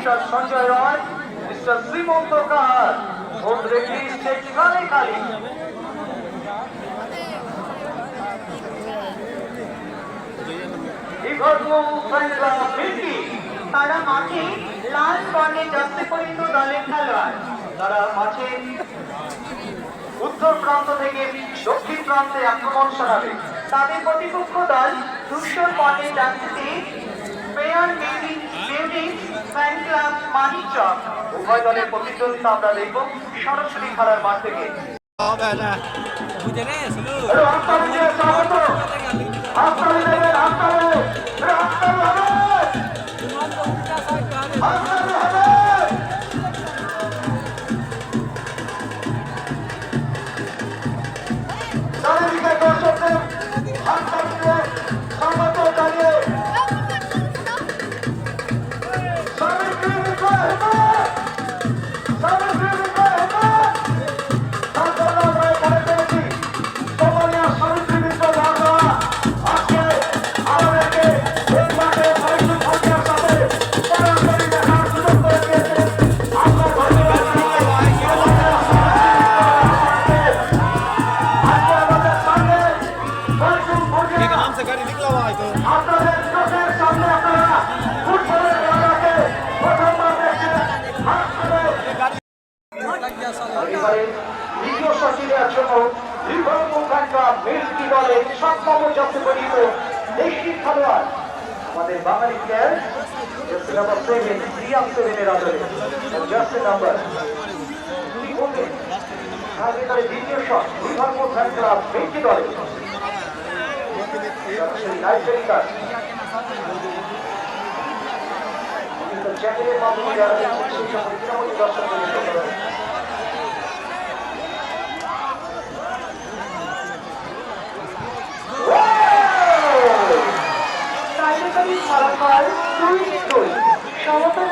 Mister Sanjay রয়, mister Shrimanta কার, vote রেখে stage খালি খালি। তারা মাঠে লাল বর্ণে জার্সি পরিহিত দলের খেলোয়াড়। তারা মাঠে উত্তর প্রান্ত থেকে দক্ষিণ প্রান্তে আক্রমণ চালাবে। তাদের প্রতিপক্ষ দল ধূসর বর্ণের জার্সিতে pair beauty fan club Manikchak. উভয় দলের প্রতিদ্বন্দ্বিতা আমরা দেখব সরাসরি খেলার মাঠ থেকে। দ্বিতীয় সচিবের জন্য লিভারপুল ব্যাংকার মিল্কি দলের 7 নম্বর জার্সি পরিহিত দেশি খেলোয়াড় আমাদের বাঙালি প্লেয়ার জার্সি নাম্বার 7 রিয়াম 7 এর আদরে জার্সি নাম্বার কি বলবেন আজকের দ্বিতীয় শট লিভারপুল ব্যাংকার মিল্কি দলের নাইজেরিয়ার চ্যানেলের মাধ্যমে যারা দেখছেন সেই সকল মোটামুটি দর্শকদের কার্যকরী ফলাফল 2-2 সমতা।